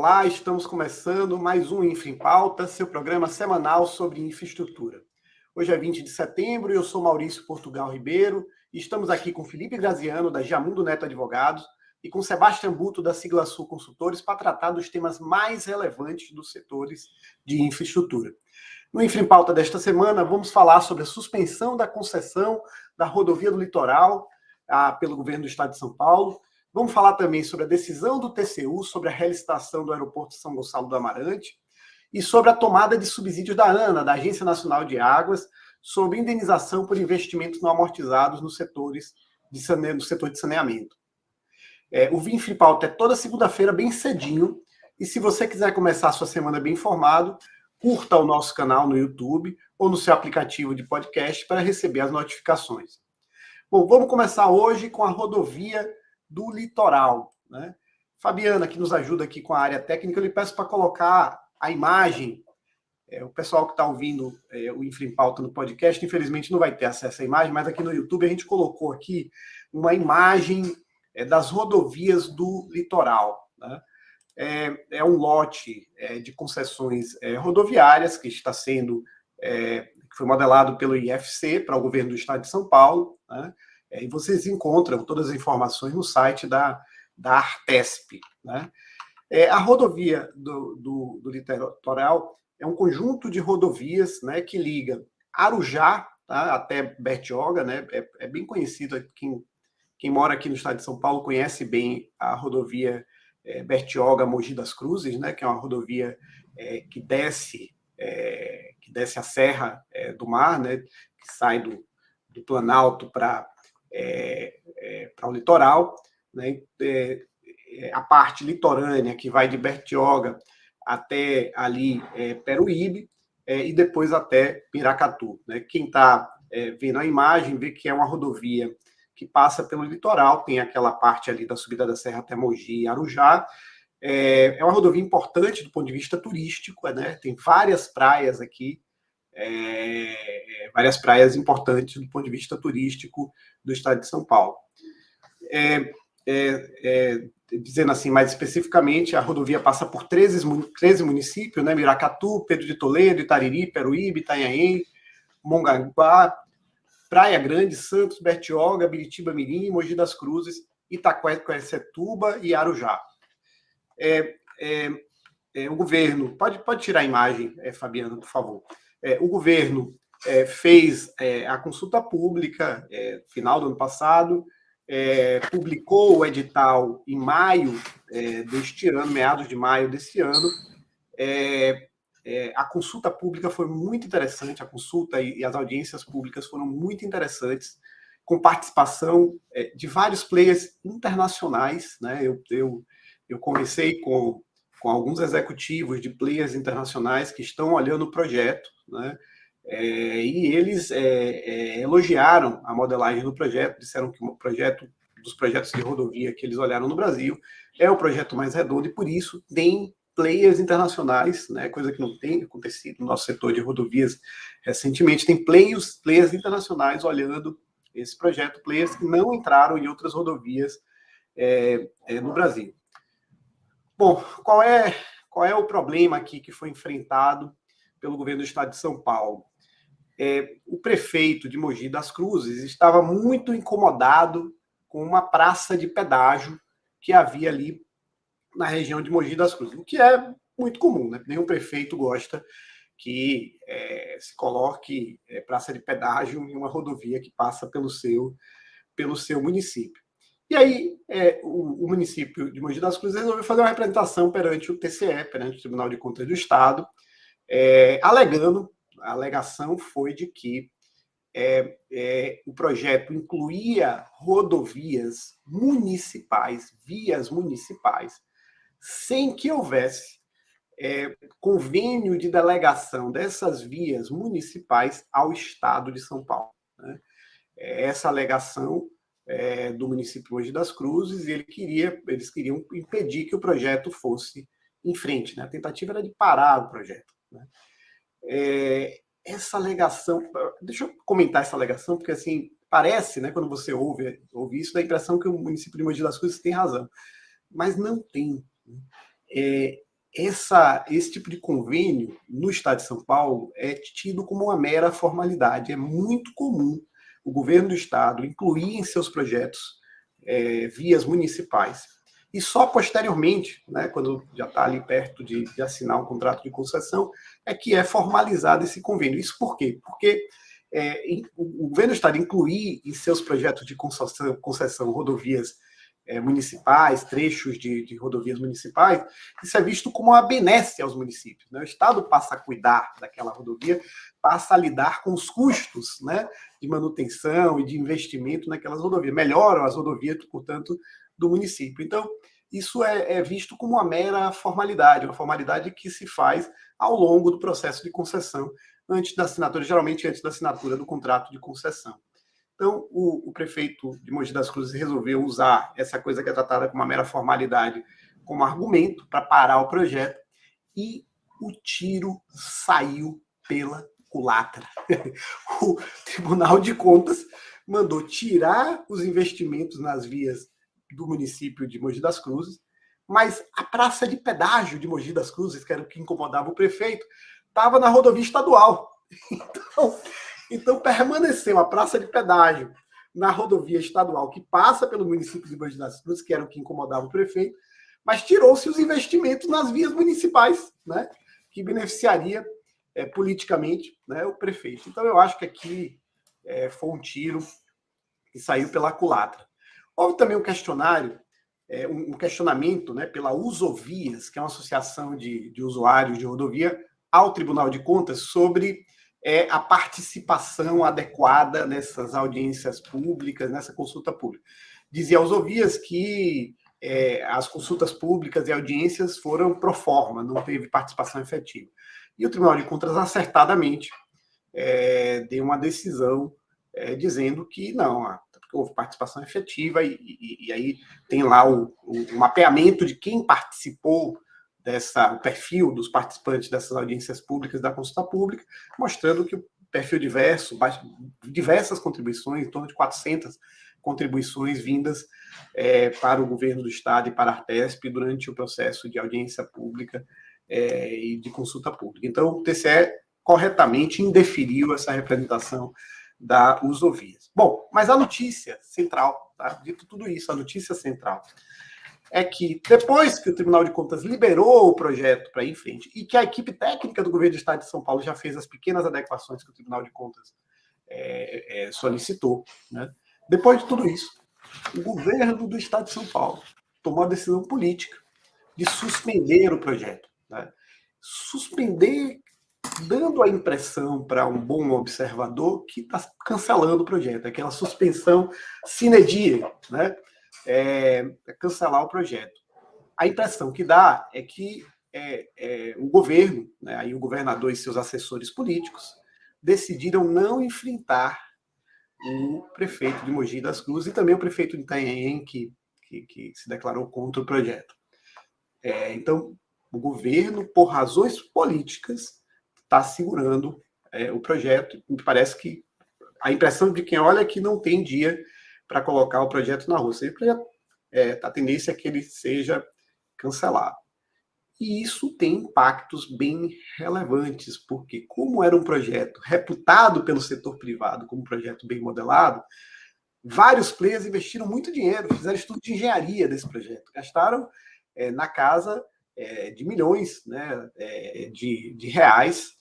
Olá, estamos começando mais um Infra em Pauta, seu programa semanal sobre infraestrutura. Hoje é 20 de setembro e eu sou Maurício Portugal Ribeiro e estamos aqui com Felipe Graziano, da Jamundo Neto Advogados, e com Sebastião Buto, da Sigla Sul Consultores, para tratar dos temas mais relevantes dos setores de infraestrutura. No Infra em Pauta desta semana, vamos falar sobre a suspensão da concessão da rodovia do Litoral pelo governo do Estado de São Paulo. Vamos falar também sobre a decisão do TCU sobre a relicitação do aeroporto de São Gonçalo do Amarante e sobre a tomada de subsídios da ANA, da Agência Nacional de Águas, sobre indenização por investimentos não amortizados no setor de saneamento. O Infra em Pauta é toda segunda-feira, bem cedinho, e se você quiser começar a sua semana bem informado, curta o nosso canal no YouTube ou no seu aplicativo de podcast para receber as notificações. Bom, vamos começar hoje com a rodovia do Litoral, né? Fabiana, que nos ajuda aqui com a área técnica, eu lhe peço para colocar a imagem. O pessoal que está ouvindo o Infra em Pauta no podcast, infelizmente não vai ter acesso à imagem, mas aqui no YouTube a gente colocou aqui uma imagem das rodovias do Litoral, né? É um lote de concessões rodoviárias que está sendo, que foi modelado pelo IFC para o governo do Estado de São Paulo, né? E vocês encontram todas as informações no site da Artesp, né? A rodovia do Litoral é um conjunto de rodovias, né, que liga Arujá, tá, até Bertioga, né? É bem conhecido, quem mora aqui no Estado de São Paulo conhece bem a rodovia Bertioga Mogi das Cruzes, né, que é uma rodovia que desce a Serra do Mar, né, que sai do Planalto para o litoral, né? A parte litorânea que vai de Bertioga até ali Peruíbe e depois até Piracatu, né? Quem está vendo a imagem vê que é uma rodovia que passa pelo litoral, tem aquela parte ali da subida da Serra até Mogi e Arujá. É uma rodovia importante do ponto de vista turístico, né? Tem várias praias aqui, várias praias importantes do ponto de vista turístico do Estado de São Paulo. Dizendo assim mais especificamente, a rodovia passa por 13 municípios, né? Miracatu, Pedro de Toledo, Itariri, Peruíbe, Itanhaém, Mongaguá, Praia Grande, Santos, Bertioga, Biritiba Mirim, Mogi das Cruzes, Itaquaquecetuba e Arujá. O governo, pode tirar a imagem, Fabiana, por favor. O governo fez a consulta pública final do ano passado, publicou o edital em maio deste ano, meados de maio desse ano. A consulta pública foi muito interessante, a consulta e as audiências públicas foram muito interessantes, com participação de vários players internacionais, né? Eu conversei com alguns executivos de players internacionais que estão olhando o projeto, né? E eles elogiaram a modelagem do projeto, disseram que dos projetos de rodovia que eles olharam no Brasil é o projeto mais redondo e, por isso, tem players internacionais, né, coisa que não tem acontecido no nosso setor de rodovias recentemente, tem players internacionais olhando esse projeto, players que não entraram em outras rodovias no Brasil. Bom, qual é o problema aqui que foi enfrentado pelo governo do Estado de São Paulo? O prefeito de Mogi das Cruzes estava muito incomodado com uma praça de pedágio que havia ali na região de Mogi das Cruzes, o que é muito comum, né? Nenhum prefeito gosta que se coloque praça de pedágio em uma rodovia que passa pelo seu município. E aí, o município de Mogi das Cruzes resolveu fazer uma representação perante o TCE, perante o Tribunal de Contas do Estado, alegando, a alegação foi de que o projeto incluía rodovias municipais, vias municipais, sem que houvesse convênio de delegação dessas vias municipais ao Estado de São Paulo, né? Essa alegação do município de Mogi das Cruzes, e eles queriam impedir que o projeto fosse em frente, né? A tentativa era de parar o projeto, né? Essa alegação, deixa eu comentar essa alegação, porque assim, parece, né, quando você ouve isso, dá a impressão que o município de Mogi das Cruzes tem razão, mas não tem. esse tipo de convênio no Estado de São Paulo é tido como uma mera formalidade. É muito comum o governo do Estado incluir em seus projetos vias municipais. E só posteriormente, né, quando já está ali perto de assinar um contrato de concessão, é que é formalizado esse convênio. Isso por quê? Porque o governo do Estado incluir em seus projetos de concessão rodovias municipais, trechos de rodovias municipais, isso é visto como uma benesse aos municípios. Né? O Estado passa a cuidar daquela rodovia, passa a lidar com os custos, né, de manutenção e de investimento naquelas rodovias. Melhoram as rodovias, portanto, do município. Então, isso é visto como uma mera formalidade, uma formalidade que se faz ao longo do processo de concessão, antes da assinatura, geralmente antes da assinatura do contrato de concessão. Então, o prefeito de Mogi das Cruzes resolveu usar essa coisa que é tratada como uma mera formalidade como argumento para parar o projeto, e o tiro saiu pela culatra. O Tribunal de Contas mandou tirar os investimentos nas vias do município de Mogi das Cruzes, mas a praça de pedágio de Mogi das Cruzes, que era o que incomodava o prefeito, estava na rodovia estadual. Então, permaneceu a praça de pedágio na rodovia estadual, que passa pelo município de Mogi das Cruzes, que era o que incomodava o prefeito, mas tirou-se os investimentos nas vias municipais, né, que beneficiaria politicamente, né, o prefeito. Então, eu acho que aqui foi um tiro que saiu pela culatra. Houve também um questionário, um questionamento, né, pela Usovias, que é uma associação de usuários de rodovia, ao Tribunal de Contas sobre a participação adequada nessas audiências públicas, nessa consulta pública. Dizia a Usovias que as consultas públicas e audiências foram pro forma, não teve participação efetiva. E o Tribunal de Contas, acertadamente, deu uma decisão dizendo que não, houve participação efetiva, e aí tem lá o mapeamento de quem participou o perfil dos participantes dessas audiências públicas da consulta pública, mostrando que o perfil diversas contribuições, em torno de 400 contribuições vindas para o governo do Estado e para a Artesp durante o processo de audiência pública e de consulta pública. Então, o TCE corretamente indeferiu essa representação da Usovias. Bom, mas a notícia central, tá? Dito tudo isso, a notícia central é que depois que o Tribunal de Contas liberou o projeto para ir em frente e que a equipe técnica do governo do Estado de São Paulo já fez as pequenas adequações que o Tribunal de Contas solicitou, né? Depois de tudo isso, o governo do Estado de São Paulo tomou a decisão política de suspender o projeto, né? Suspender, dando a impressão para um bom observador que está cancelando o projeto, aquela suspensão sine die, né? Cancelar o projeto. A impressão que dá é que o governo, né, aí o governador e seus assessores políticos, decidiram não enfrentar o prefeito de Mogi das Cruzes e também o prefeito de Itanhaém, que se declarou contra o projeto. Então, o governo, por razões políticas, está segurando o projeto. Me parece que a impressão de quem olha é que não tem dia para colocar o projeto na rua. A tendência é que ele seja cancelado. E isso tem impactos bem relevantes, porque como era um projeto reputado pelo setor privado como um projeto bem modelado, vários players investiram muito dinheiro, fizeram estudo de engenharia desse projeto, gastaram na casa de milhões, né, de reais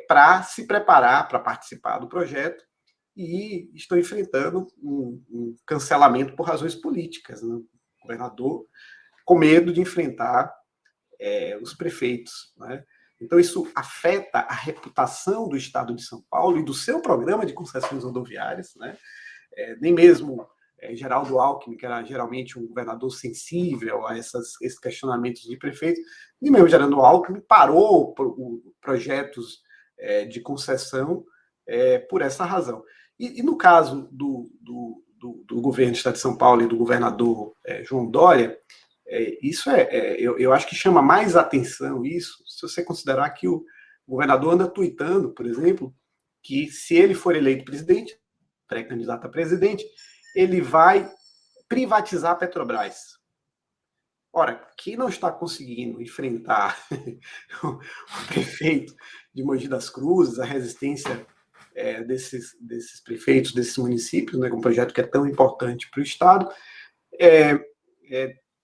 para se preparar para participar do projeto, e estão enfrentando um cancelamento por razões políticas, né? O governador com medo de enfrentar os prefeitos, né? Então, isso afeta a reputação do Estado de São Paulo e do seu programa de concessões rodoviárias, né? Nem mesmo Geraldo Alckmin, que era geralmente um governador sensível a esses questionamentos de prefeitos, nem mesmo Geraldo Alckmin parou projetos de concessão por essa razão. E no caso do governo do Estado de São Paulo e do governador João Dória, isso eu acho que chama mais atenção isso, se você considerar que o governador anda tuitando, por exemplo, que se ele for eleito presidente, pré-candidato a presidente, ele vai privatizar a Petrobras. Ora, quem não está conseguindo enfrentar o prefeito de Mogi das Cruzes, a resistência desses prefeitos, desses municípios, né, com um projeto que é tão importante para o Estado,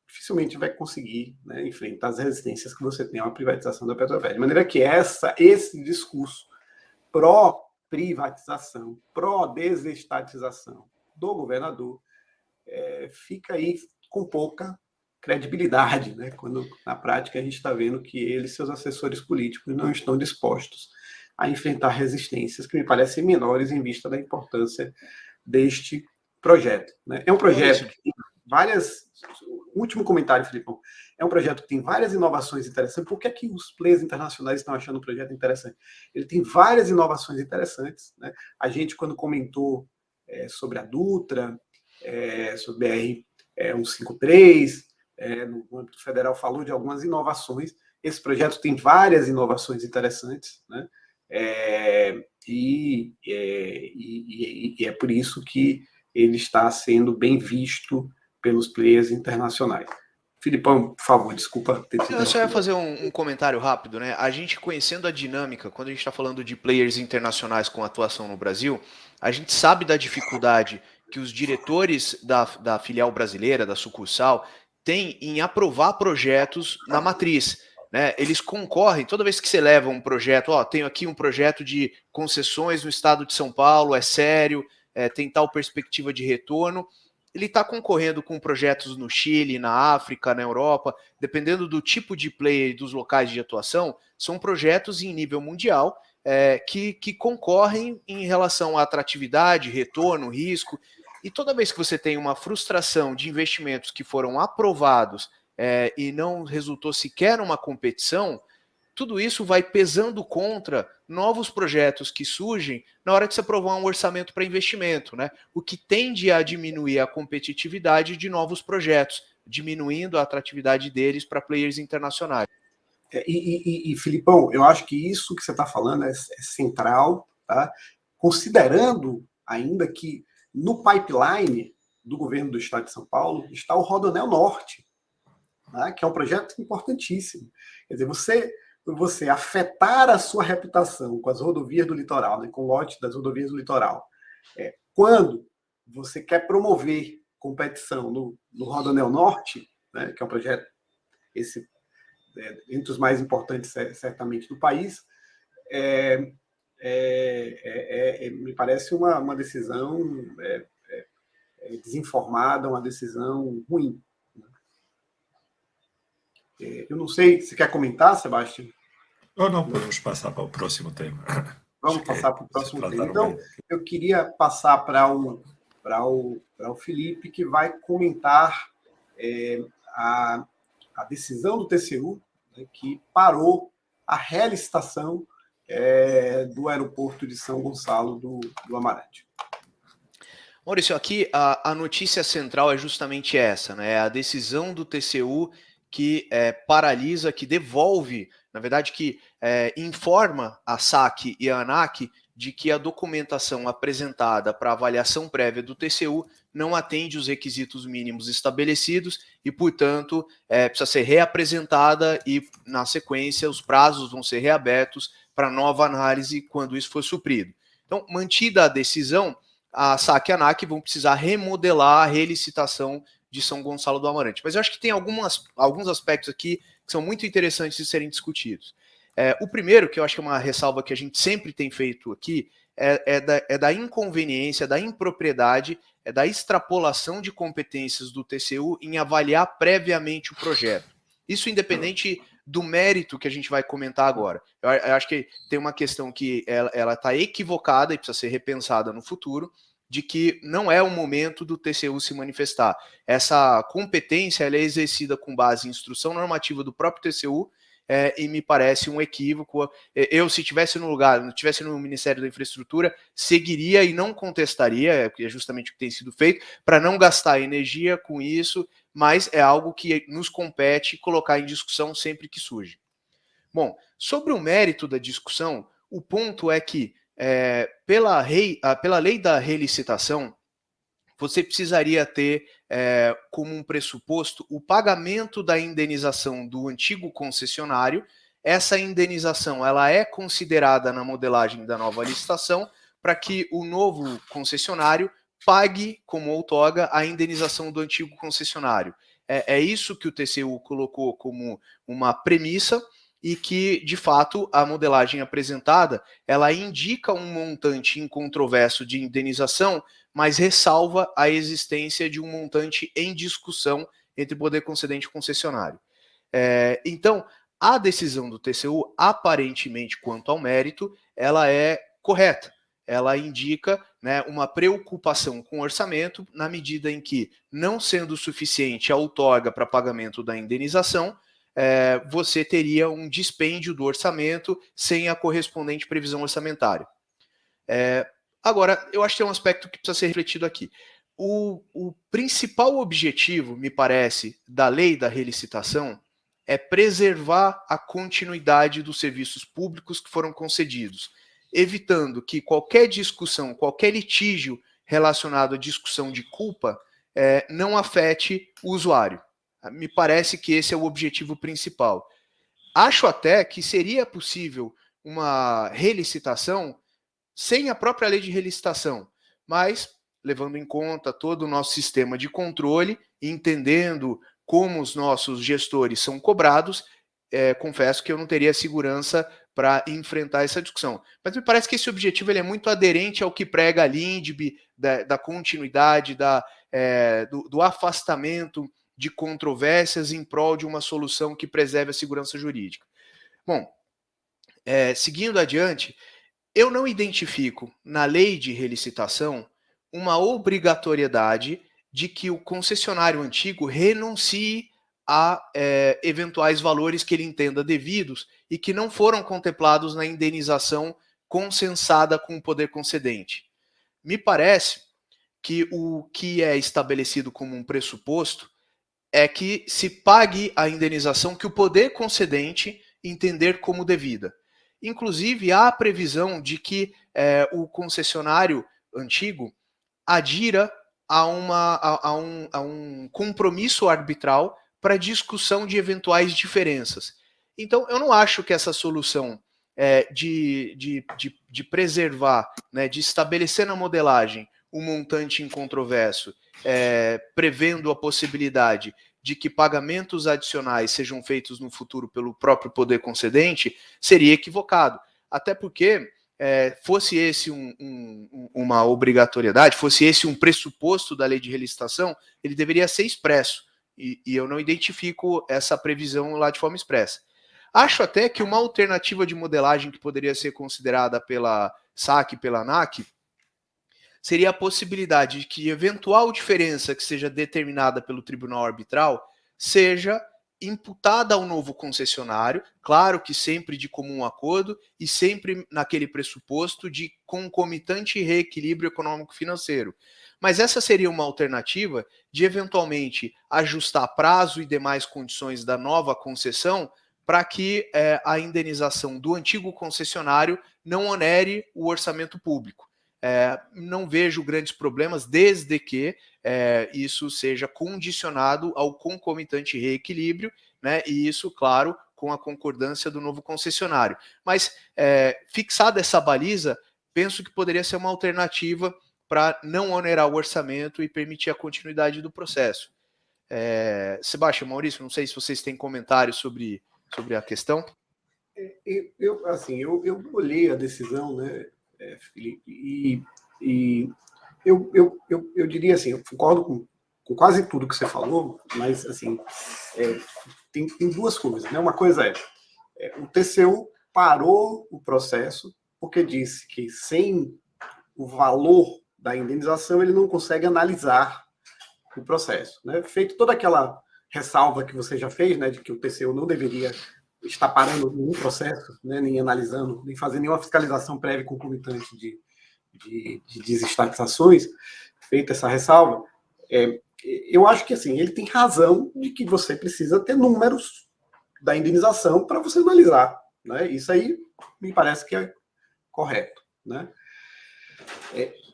dificilmente vai conseguir, né, enfrentar as resistências que você tem à privatização da Petrobras. De maneira que esse discurso pró-privatização, pró-desestatização do governador fica aí com pouca credibilidade, né? Quando na prática a gente está vendo que ele e seus assessores políticos não estão dispostos a enfrentar resistências que me parecem menores em vista da importância deste projeto, né? É um projeto que tem várias... Último comentário, Filipão. É um projeto que tem várias inovações interessantes. Por que é que os players internacionais estão achando o projeto interessante? Ele tem várias inovações interessantes, né? A gente, quando comentou sobre a Dutra, sobre BR-153, no âmbito federal, falou de algumas inovações. Esse projeto tem várias inovações interessantes, né? E é por isso que ele está sendo bem visto pelos players internacionais. Filipão, por favor, desculpa ter te Eu só ia fazer um comentário rápido, né? A gente conhecendo a dinâmica, quando a gente está falando de players internacionais com atuação no Brasil, a gente sabe da dificuldade que os diretores da filial brasileira, da sucursal, têm em aprovar projetos na matriz. Né? Eles concorrem, toda vez que você leva um projeto, tenho aqui um projeto de concessões no estado de São Paulo, é sério, tem tal perspectiva de retorno. Ele está concorrendo com projetos no Chile, na África, na Europa, dependendo do tipo de player e dos locais de atuação, são projetos em nível mundial que concorrem em relação à atratividade, retorno, risco. E toda vez que você tem uma frustração de investimentos que foram aprovados e não resultou sequer uma competição, tudo isso vai pesando contra novos projetos que surgem na hora de se aprovar um orçamento para investimento, né? O que tende a diminuir a competitividade de novos projetos, diminuindo a atratividade deles para players internacionais. Filipão, eu acho que isso que você está falando é central, tá? Considerando ainda que no pipeline do governo do Estado de São Paulo está o Rodoanel Norte, tá? Que é um projeto importantíssimo. Quer dizer, você afetar a sua reputação com as rodovias do litoral, né, com o lote das rodovias do litoral, quando você quer promover competição no Rodoanel Norte, né, que é um projeto entre os mais importantes, certamente, do país, me parece uma decisão desinformada, uma decisão ruim. Eu não sei, se quer comentar, Sebastião? Não, podemos passar para o próximo tema. Vamos passar para o próximo tema. Então, eu queria passar para o Felipe, que vai comentar a decisão do TCU, né, que parou a relicitação do aeroporto de São Gonçalo do Amarante. Maurício, aqui a notícia central é justamente essa, né? A decisão do TCU que paralisa, que devolve, na verdade, que informa a SAC e a ANAC de que a documentação apresentada para avaliação prévia do TCU não atende os requisitos mínimos estabelecidos e, portanto, precisa ser reapresentada e, na sequência, os prazos vão ser reabertos para nova análise quando isso for suprido. Então, mantida a decisão, a SAC e a ANAC vão precisar remodelar a relicitação de São Gonçalo do Amarante. Mas eu acho que tem alguns aspectos aqui que são muito interessantes de serem discutidos. O primeiro, que eu acho que é uma ressalva que a gente sempre tem feito aqui, é da inconveniência, da impropriedade, da extrapolação de competências do TCU em avaliar previamente o projeto. Isso independente do mérito que a gente vai comentar agora. Eu acho que tem uma questão que ela está equivocada e precisa ser repensada no futuro, de que não é o momento do TCU se manifestar. Essa competência ela é exercida com base em instrução normativa do próprio TCU, e me parece um equívoco. Eu, se estivesse no lugar, não estivesse no Ministério da Infraestrutura, seguiria e não contestaria, que é justamente o que tem sido feito, para não gastar energia com isso, mas é algo que nos compete colocar em discussão sempre que surge. Bom, sobre o mérito da discussão, o ponto é que, pela lei da relicitação, você precisaria ter como um pressuposto o pagamento da indenização do antigo concessionário. Essa indenização ela é considerada na modelagem da nova licitação para que o novo concessionário pague como outorga a indenização do antigo concessionário. É isso que o TCU colocou como uma premissa e que, de fato, a modelagem apresentada, ela indica um montante incontroverso de indenização, mas ressalva a existência de um montante em discussão entre poder concedente e concessionário. Então, a decisão do TCU, aparentemente, quanto ao mérito, ela é correta. Ela indica, né, uma preocupação com o orçamento, na medida em que, não sendo suficiente a outorga para pagamento da indenização, você teria um dispêndio do orçamento sem a correspondente previsão orçamentária. Agora, eu acho que tem um aspecto que precisa ser refletido aqui. O principal objetivo, me parece, da lei da relicitação é preservar a continuidade dos serviços públicos que foram concedidos, evitando que qualquer discussão, qualquer litígio relacionado à discussão de culpa não afete o usuário. Me parece que esse é o objetivo principal. Acho até que seria possível uma relicitação sem a própria lei de relicitação, mas levando em conta todo o nosso sistema de controle, entendendo como os nossos gestores são cobrados, confesso que eu não teria segurança para enfrentar essa discussão. Mas me parece que esse objetivo ele é muito aderente ao que prega a LINDB, da continuidade, do afastamento de controvérsias em prol de uma solução que preserve a segurança jurídica. Bom, seguindo adiante, eu não identifico na lei de relicitação uma obrigatoriedade de que o concessionário antigo renuncie a eventuais valores que ele entenda devidos e que não foram contemplados na indenização consensada com o poder concedente. Me parece que o que é estabelecido como um pressuposto é que se pague a indenização que o poder concedente entender como devida. Inclusive, há a previsão de que o concessionário antigo adira a um compromisso arbitral para discussão de eventuais diferenças. Então, eu não acho que essa solução de preservar, né, de estabelecer na modelagem um montante incontroverso, prevendo a possibilidade de que pagamentos adicionais sejam feitos no futuro pelo próprio poder concedente, seria equivocado. Até porque, fosse esse uma obrigatoriedade, fosse esse um pressuposto da lei de relicitação, ele deveria ser expresso. E eu não identifico essa previsão lá de forma expressa. Acho até que uma alternativa de modelagem que poderia ser considerada pela SAC e pela ANAC seria a possibilidade de que eventual diferença que seja determinada pelo tribunal arbitral seja imputada ao novo concessionário, claro que sempre de comum acordo e sempre naquele pressuposto de concomitante reequilíbrio econômico-financeiro. Mas essa seria uma alternativa de eventualmente ajustar prazo e demais condições da nova concessão para que a indenização do antigo concessionário não onere o orçamento público. Não vejo grandes problemas desde que isso seja condicionado ao concomitante reequilíbrio, né, e isso, claro, com a concordância do novo concessionário. Mas, fixada essa baliza, penso que poderia ser uma alternativa para não onerar o orçamento e permitir a continuidade do processo. Sebastião, Maurício, não sei se vocês têm comentários sobre a questão. Eu olhei a decisão, né, Felipe, e eu diria assim, eu concordo com quase tudo que você falou, mas assim, tem duas coisas, né? Uma coisa o TCU parou o processo porque disse que sem o valor da indenização ele não consegue analisar o processo, né? Feito toda aquela ressalva que você já fez, né, de que o TCU não deveria estar parando nenhum processo, né, nem analisando, nem fazendo nenhuma fiscalização prévia e concomitante de desestatizações, feita essa ressalva, eu acho que assim, ele tem razão de que você precisa ter números da indenização para você analisar, né? Isso aí me parece que é correto, né?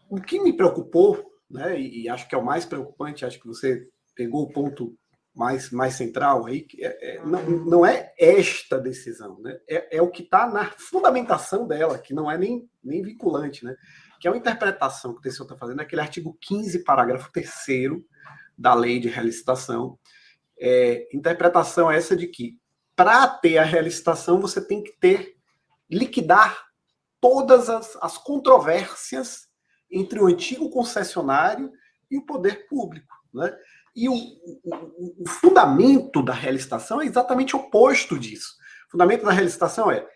O que me preocupou, né, e acho que é o mais preocupante, acho que você pegou o ponto mais central aí, que não é esta decisão, né, é o que está na fundamentação dela, que não é nem vinculante, né, que é uma interpretação que o TCU está fazendo, aquele artigo 15, parágrafo 3º da lei de relicitação. Interpretação essa de que, para ter a relicitação, você tem que liquidar todas as controvérsias entre o antigo concessionário e o poder público, né? E o fundamento da relicitação é exatamente o oposto disso. O fundamento da relicitação é: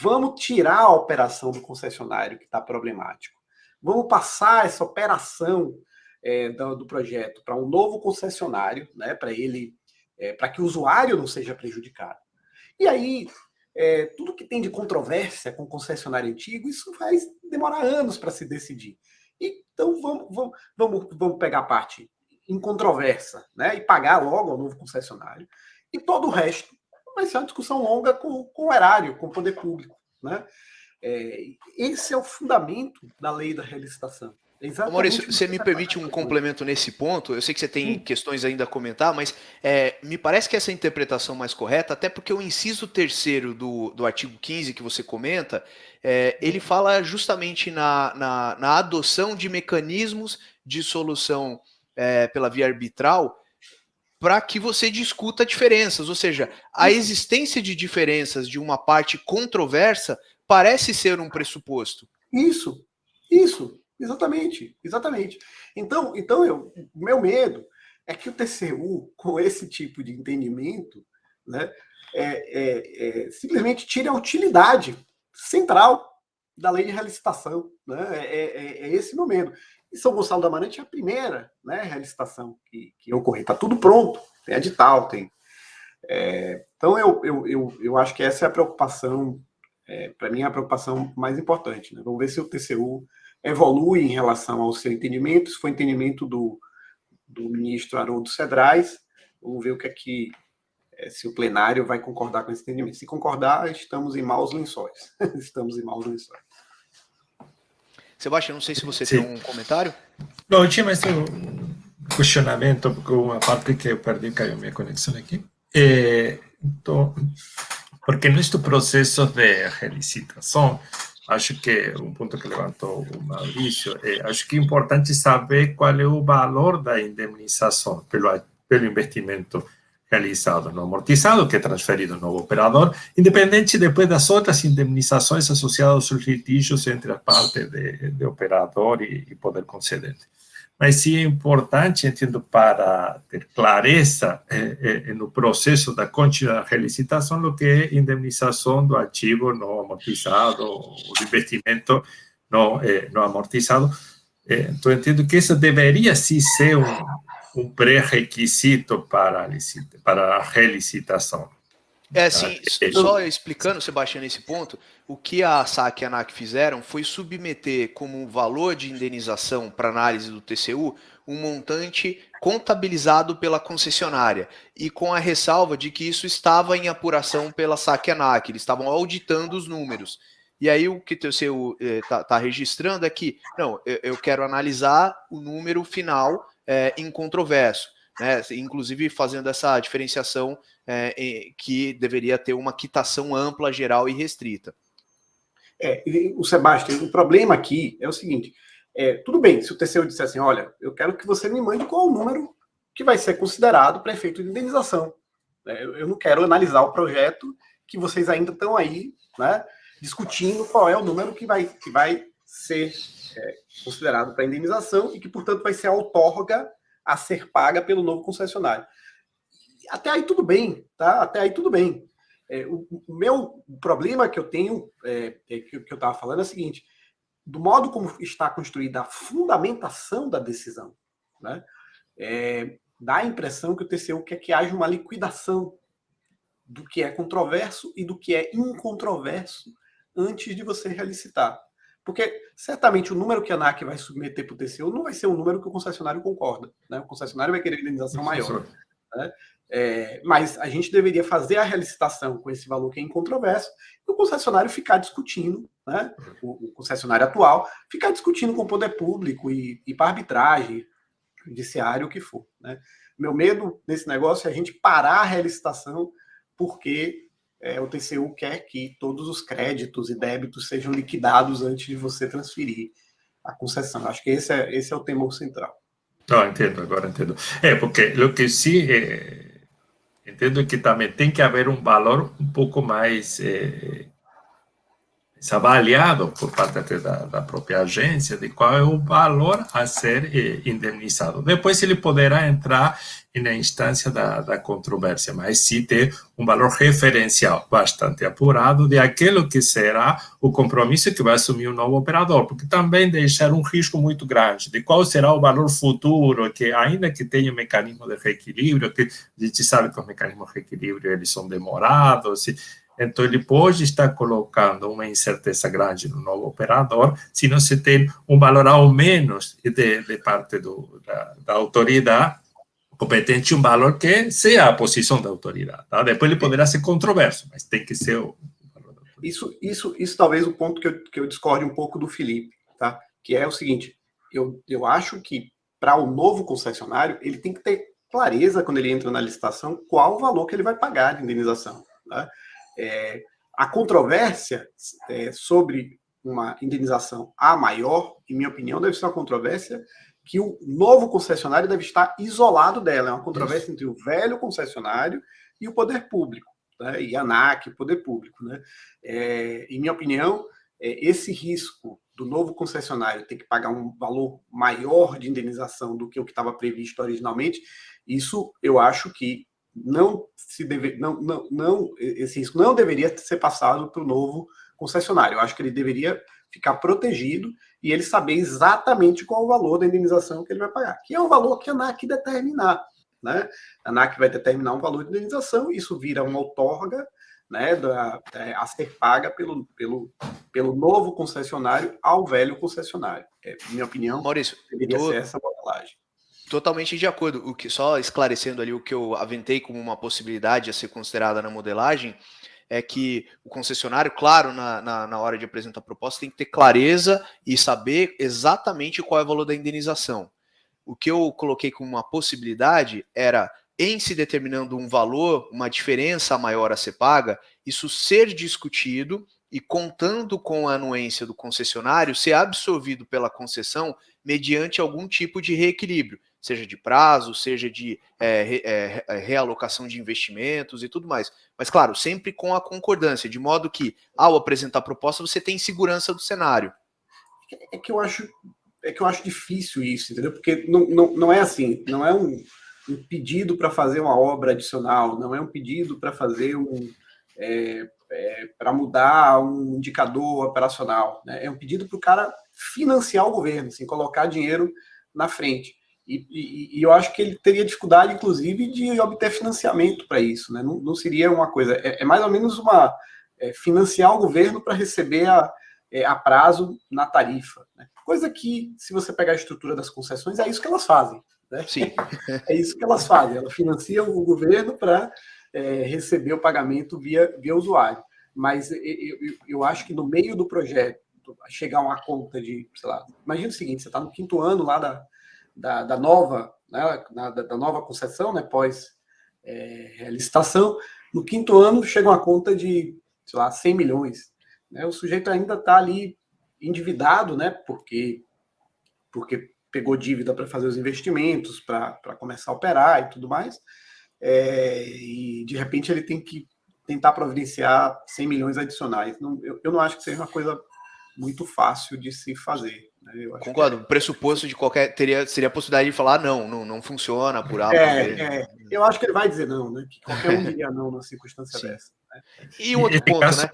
vamos tirar a operação do concessionário que está problemático, vamos passar essa operação do projeto para um novo concessionário, né, para que o usuário não seja prejudicado. E aí, tudo que tem de controvérsia com o concessionário antigo, isso vai demorar anos para se decidir. Então, vamos pegar a parte incontroversa, né, e pagar logo ao novo concessionário. E todo o resto vai ser uma discussão longa com o erário, com o poder público, né? Esse é o fundamento da lei da relicitação. Maurício, você me permite um complemento nesse ponto? Eu sei que você tem questões ainda a comentar, mas me parece que essa é a interpretação mais correta, até porque o inciso 3º do artigo 15 que você comenta, ele fala justamente na adoção de mecanismos de solução pela via arbitral para que você discuta diferenças, ou seja, a existência de diferenças de uma parte controversa parece ser um pressuposto. Isso. Exatamente. Então o meu medo é que o TCU, com esse tipo de entendimento, né, simplesmente tire a utilidade central da lei de relicitação, né? Esse meu medo. E São Gonçalo da Amarante é a primeira, né, relicitação que ocorreu. Está tudo pronto, tem edital, tem. Então eu acho que essa é a preocupação, para mim, é a preocupação mais importante, né? Vamos ver se o TCU evolui em relação ao seu entendimento. Se for entendimento do ministro Haroldo Cedrais, vamos ver o que se o plenário vai concordar com esse entendimento. Se concordar, estamos em maus lençóis. Sebastião, não sei se você tem um comentário. Não, eu tinha mais um questionamento, porque uma parte que eu perdi, caiu minha conexão aqui. Então, porque neste processo de relicitação, acho que um ponto que levantou o Maurício, acho que é importante saber qual é o valor da indemnização pelo investimento realizado no amortizado, que é transferido ao novo operador, independente depois das outras indemnizações associadas aos litígios entre a parte de operador e poder concedente. Mas sim é importante, entendo, para ter clareza no processo da contínua relicitação, o que é indemnização do ativo não amortizado, o investimento não amortizado. Então, entendo que isso deveria sim ser um pré-requisito para a relicitação. Sim, só explicando, Sebastião, nesse ponto, o que a SAC e a ANAC fizeram foi submeter como valor de indenização para análise do TCU um montante contabilizado pela concessionária, e com a ressalva de que isso estava em apuração pela SAC e ANAC, eles estavam auditando os números. E aí o que o TCU está registrando é que, não, eu quero analisar o número final incontroverso, né? Inclusive fazendo essa diferenciação que deveria ter uma quitação ampla, geral e restrita. O Sebastião, o problema aqui é o seguinte: tudo bem, se o TCU disser assim, olha, eu quero que você me mande qual o número que vai ser considerado para efeito de indenização. Eu não quero analisar o projeto que vocês ainda estão aí, né, discutindo qual é o número que vai ser considerado para indenização e que, portanto, vai ser a outorga a ser paga pelo novo concessionário. Até aí tudo bem, tá? Até aí tudo bem. O problema que eu tenho, que eu estava falando, é o seguinte: do modo como está construída a fundamentação da decisão, né, dá a impressão que o TCU quer que haja uma liquidação do que é controverso e do que é incontroverso antes de você relicitar. Porque certamente o número que a ANAC vai submeter para o TCU não vai ser um número que o concessionário concorda, né? O concessionário vai querer indenização maior, né? Mas a gente deveria fazer a relicitação com esse valor que é incontroverso e o concessionário ficar discutindo, né? O concessionário atual ficar discutindo com o poder público e para arbitragem, judiciário, o que for, né? Meu medo nesse negócio é a gente parar a relicitação porque o TCU quer que todos os créditos e débitos sejam liquidados antes de você transferir a concessão. Acho que esse é o temor central. Não, entendo, agora entendo. Porque o que sim entendo que também tem que haver um valor um pouco mais avaliado por parte da própria agência de qual é o valor a ser indenizado. Depois ele poderá entrar na instância da controvérsia, mas sim ter um valor referencial bastante apurado de aquilo que será o compromisso que vai assumir o novo operador, porque também deixar um risco muito grande de qual será o valor futuro, que ainda que tenha um mecanismo de reequilíbrio, que a gente sabe que os mecanismos de reequilíbrio eles são demorados, então ele pode estar colocando uma incerteza grande no novo operador se não se tem um valor ao menos de parte da autoridade competente, um valor que seja a posição da autoridade. Tá? Depois ele poderá ser controverso, mas tem que ser o valor da autoridade. Isso talvez o ponto que eu discorde um pouco do Felipe, tá? Que é o seguinte, eu acho que para o novo concessionário, ele tem que ter clareza quando ele entra na licitação qual o valor que ele vai pagar de indenização, tá? A controvérsia sobre uma indenização A maior, em minha opinião, deve ser uma controvérsia que o novo concessionário deve estar isolado dela. É uma controvérsia entre o velho concessionário e o poder público, né? E a ANAC, o poder público, né? Em minha opinião, esse risco do novo concessionário ter que pagar um valor maior de indenização do que o que estava previsto originalmente, isso eu acho que esse risco não deveria ser passado para o novo concessionário. Eu acho que ele deveria ficar protegido e ele saber exatamente qual o valor da indenização que ele vai pagar, que é o valor que a ANAC determinar, né? A ANAC vai determinar um valor de indenização, isso vira uma outorga, né, a ser paga pelo novo concessionário ao velho concessionário. Minha opinião, Maurício, deveria ser essa modelagem. Totalmente de acordo. Só esclarecendo ali o que eu aventei como uma possibilidade a ser considerada na modelagem, é que o concessionário, claro, na hora de apresentar a proposta, tem que ter clareza e saber exatamente qual é o valor da indenização. O que eu coloquei como uma possibilidade era, em se determinando um valor, uma diferença maior a ser paga, isso ser discutido e, contando com a anuência do concessionário, ser absorvido pela concessão mediante algum tipo de reequilíbrio, seja de prazo, seja de realocação de investimentos e tudo mais. Mas, claro, sempre com a concordância, de modo que, ao apresentar a proposta, você tem segurança do cenário. É que eu acho difícil isso, entendeu? Porque não é assim, não é um pedido para fazer uma obra adicional, não é um pedido para fazer para mudar um indicador operacional, né? É um pedido para o cara financiar o governo, assim, colocar dinheiro na frente. E eu acho que ele teria dificuldade, inclusive, de obter financiamento para isso, né? Não seria uma coisa... É mais ou menos financiar o governo para receber a prazo na tarifa, né? Coisa que, se você pegar a estrutura das concessões, é isso que elas fazem, né? Sim. É isso que elas fazem. Elas financiam o governo para receber o pagamento via usuário. Mas eu acho que no meio do projeto, chegar uma conta de, sei lá... Imagina o seguinte, você está no 5º ano lá da nova, né, da nova concessão, né, pós licitação, no 5º ano chega uma conta de, sei lá, 100 milhões. Né, o sujeito ainda está ali endividado, né, porque pegou dívida para fazer os investimentos, para começar a operar e tudo mais, e de repente ele tem que tentar providenciar 100 milhões adicionais. Eu não acho que seja uma coisa muito fácil de se fazer. Eu acho Concordo. O pressuposto de seria a possibilidade de falar não funciona por A, por B. Eu acho que ele vai dizer não, né? Que qualquer um diria não numa circunstância dessa. Né? E um outro ponto, né?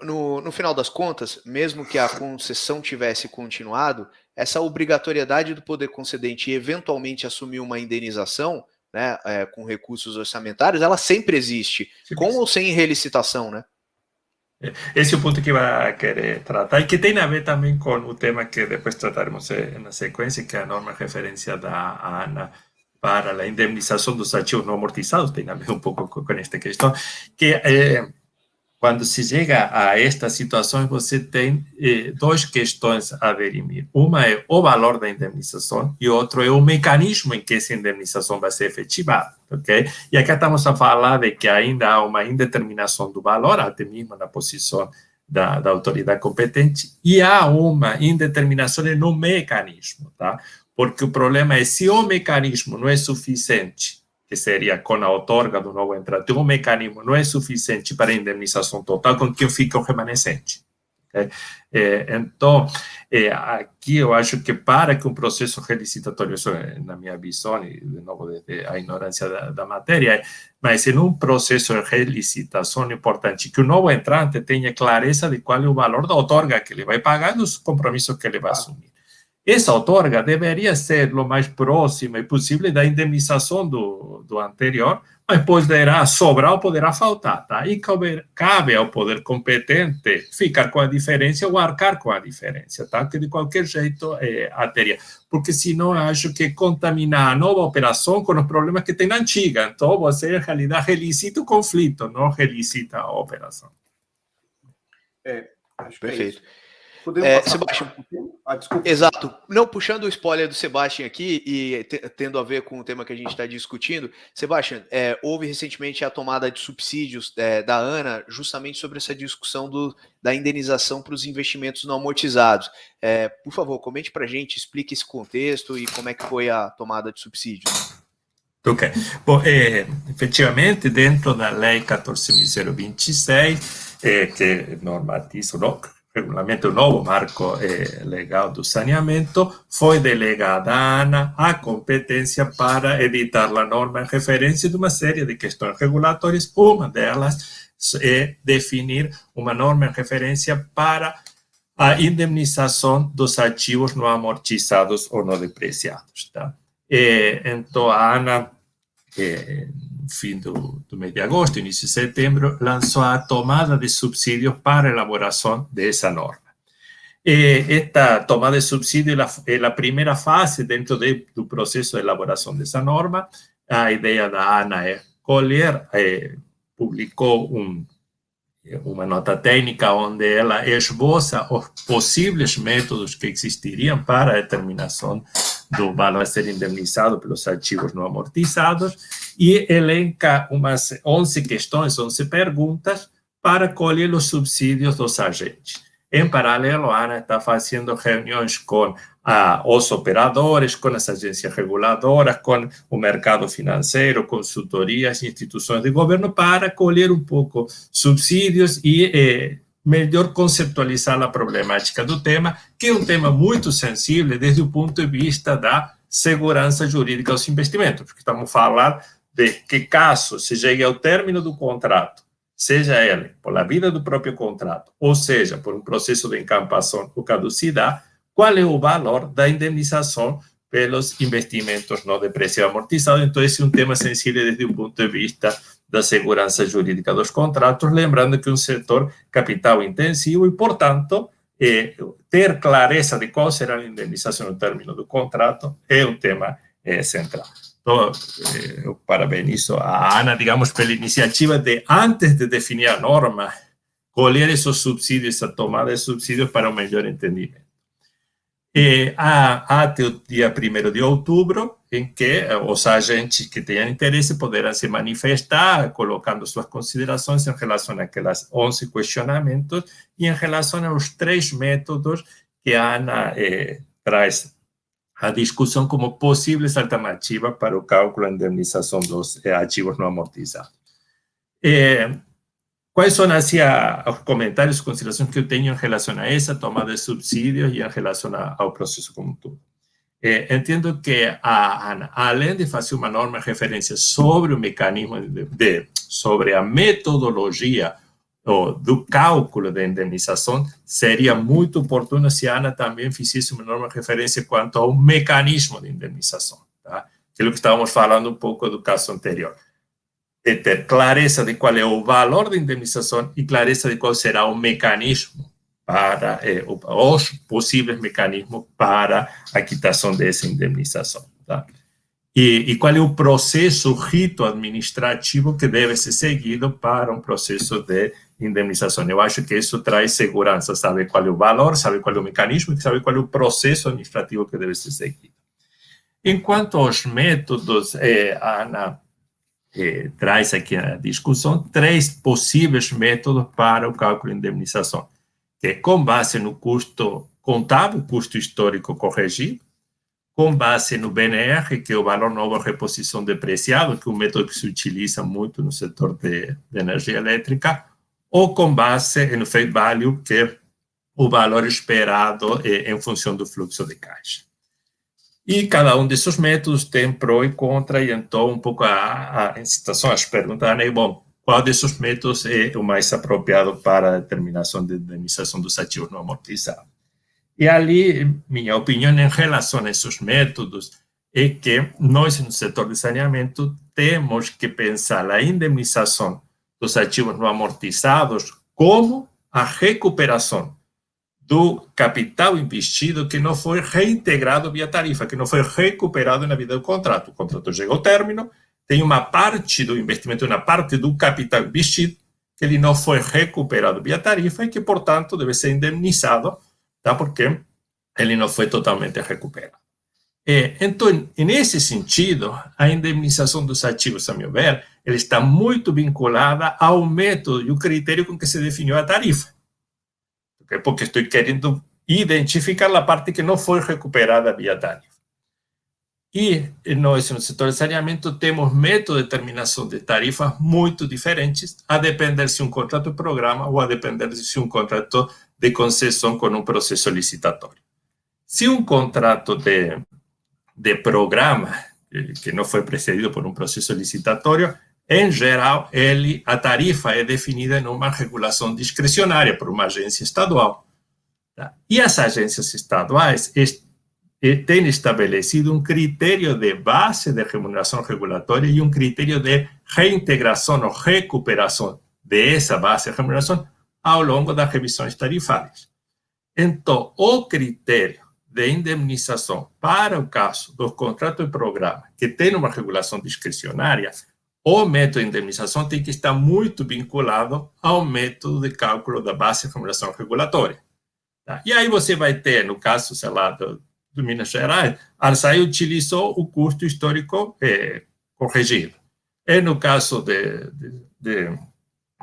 No final das contas, mesmo que a concessão tivesse continuado, essa obrigatoriedade do poder concedente eventualmente assumir uma indenização, né, com recursos orçamentários, ela sempre existe, com ou sem relicitação, né? Esse é o ponto que vai querer tratar e que tem a ver também com o tema que depois trataremos na sequência, que é a norma referência da ANA para a indemnização dos ativos não amortizados, tem a ver um pouco com esta questão, que quando se chega a estas situações, você tem duas questões a dirimir. Uma é o valor da indemnização e outro é o mecanismo em que essa indemnização vai ser efetivada, ok? E aqui estamos a falar de que ainda há uma indeterminação do valor, até mesmo na posição da autoridade competente, e há uma indeterminação no mecanismo, tá? Porque o problema é se o mecanismo não é suficiente, que seria com a outorga do novo entrante, o mecanismo não é suficiente para a indemnização total, com que fica o remanescente. Okay? Então, aqui eu acho que para que um processo relicitatório, isso é na minha visão, e de novo, a ignorância da matéria, mas em um processo de relicitação é importante que o novo entrante tenha clareza de qual é o valor da outorga que ele vai pagar e dos compromissos que ele vai assumir. Essa outorga deveria ser o mais próxima possível da indemnização do anterior, mas poderá sobrar ou poderá faltar, tá? E cabe ao poder competente ficar com a diferença ou arcar com a diferença, tá? Que de qualquer jeito teria. Porque senão acho que contaminar a nova operação com os problemas que tem na antiga. Então, você, em realidade, relicita o conflito, não relicita a operação. Acho que perfeito. Sebastião, desculpa. Exato. Não, puxando o spoiler do Sebastião aqui e tendo a ver com o tema que a gente está discutindo, Sebastião, houve recentemente a tomada de subsídios da ANA justamente sobre essa discussão da indenização para os investimentos não amortizados. Por favor, comente para a gente, explique esse contexto e como é que foi a tomada de subsídios. Ok. Bom, efetivamente, dentro da Lei 14.026, que normatiza regulamento, o novo marco legal do saneamento, foi delegada à ANA a competência para editar a norma em referência de uma série de questões regulatórias. Uma delas é definir uma norma em referência para a indemnização dos ativos não amortizados ou não depreciados. Tá? Então, a ANA, no fim do mês de agosto, início de setembro, lançou a tomada de subsídios para a elaboração dessa norma. Esta tomada de subsídio é a primeira fase dentro do processo de elaboração dessa norma. A ideia da ANA é colher, publicou uma nota técnica onde ela esboça os possíveis métodos que existiriam para a determinação do valor a ser indemnizado pelos ativos não amortizados e elenca umas 11 questões, 11 perguntas para colher os subsídios dos agentes. Em paralelo, a ANA está fazendo reuniões com os operadores, com as agências reguladoras, com o mercado financeiro, consultorias, instituições de governo, para colher um pouco subsídios e melhor conceptualizar a problemática do tema, que é um tema muito sensível desde o ponto de vista da segurança jurídica dos investimentos, porque estamos falando de que caso se chegue ao término do contrato, seja ele por a vida do próprio contrato, ou seja, por um processo de encampação ou caducidade, qual é o valor da indemnização pelos investimentos não depreciados amortizados. Então, esse é um tema sensível desde o ponto de vista da segurança jurídica dos contratos, lembrando que é um setor capital intensivo e, portanto, ter clareza de qual será a indemnização no término do contrato é um tema central. Então, eu parabenizo a ANA, digamos, pela iniciativa de, antes de definir a norma, colher esses subsídios, essa tomada de subsídios para um melhor entendimento. Há até o dia 1º de outubro, em que os agentes que tenham interesse poderão se manifestar, colocando suas considerações em relação àquelas 11 questionamentos e em relação aos 3 métodos que a ANA traz à discussão como possíveis alternativas para o cálculo e indemnização dos ativos não amortizados. Quais são os comentários e considerações que eu tenho em relação a essa tomada de subsídios e em relação ao processo como um todo? Entendo que a ANA, além de fazer uma norma de referência sobre o mecanismo, sobre a metodologia do cálculo da indemnização, seria muito oportuno se a ANA também fizesse uma norma de referência quanto ao mecanismo de indemnização, tá? Aquilo que estávamos falando um pouco do caso anterior. De ter clareza de qual é o valor da indemnização e clareza de qual será o mecanismo para os possíveis mecanismos para a quitação dessa indemnização. Tá? E qual é o processo, o rito administrativo que deve ser seguido para um processo de indemnização. Eu acho que isso traz segurança, saber qual é o valor, saber qual é o mecanismo e saber qual é o processo administrativo que deve ser seguido. Enquanto aos métodos, a Ana traz aqui a discussão 3 possíveis métodos para o cálculo de indemnização, que é com base no custo contábil, custo histórico corrigido, com base no BNR, que é o valor novo reposição depreciado, que é um método que se utiliza muito no setor de energia elétrica, ou com base no face value, que é o valor esperado em função do fluxo de caixa. E cada um desses métodos tem pró e contra, e então um pouco a incitação, as perguntas, né? Bom, qual desses métodos é o mais apropriado para a determinação de indemnização dos ativos não amortizados? E ali, minha opinião em relação a esses métodos é que nós, no setor de saneamento, temos que pensar a indemnização dos ativos não amortizados como a recuperação do capital investido que não foi reintegrado via tarifa, que não foi recuperado na vida do contrato. O contrato chega ao término, tem uma parte do investimento, uma parte do capital investido, que ele não foi recuperado via tarifa e que, portanto, deve ser indemnizado, tá? Porque ele não foi totalmente recuperado. Então, nesse sentido, a indemnização dos ativos, a meu ver, ela está muito vinculada ao método e o critério com que se definiu a tarifa. Porque estou querendo identificar a parte que não foi recuperada via tarifa. E nós, no setor de saneamento, temos métodos de determinação de tarifas muito diferentes, a depender se um contrato de programa ou a depender se um contrato de concessão com um processo licitatório. Se um contrato de programa, que não foi precedido por um processo licitatório, em geral, a tarifa é definida em uma regulação discricionária por uma agência estadual. Tá? E as agências estaduais têm estabelecido um critério de base de remuneração regulatória e um critério de reintegração ou recuperação dessa base de remuneração ao longo das revisões tarifárias. Então, o critério de indemnização para o caso dos contratos de programa que tem uma regulação discricionária, o método de indemnização tem que estar muito vinculado ao método de cálculo da base de remuneração regulatória. Tá? E aí você vai ter, no caso, sei lá, do Minas Gerais, a ARSAI utilizou o custo histórico corrigido. E no caso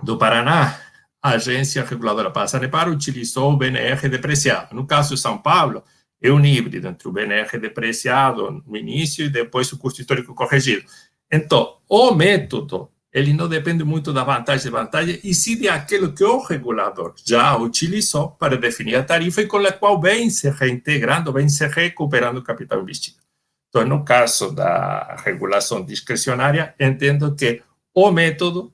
do Paraná, a agência reguladora para a Sanepar utilizou o BNR depreciado. No caso de São Paulo, é um híbrido entre o BNR depreciado no início e depois o custo histórico corrigido. Então, o método, ele não depende muito da vantagem e desvantagem, e sim daquilo que o regulador já utilizou para definir a tarifa e com a qual vem se reintegrando, vem se recuperando o capital investido. Então, no caso da regulação discricionária, entendo que o método,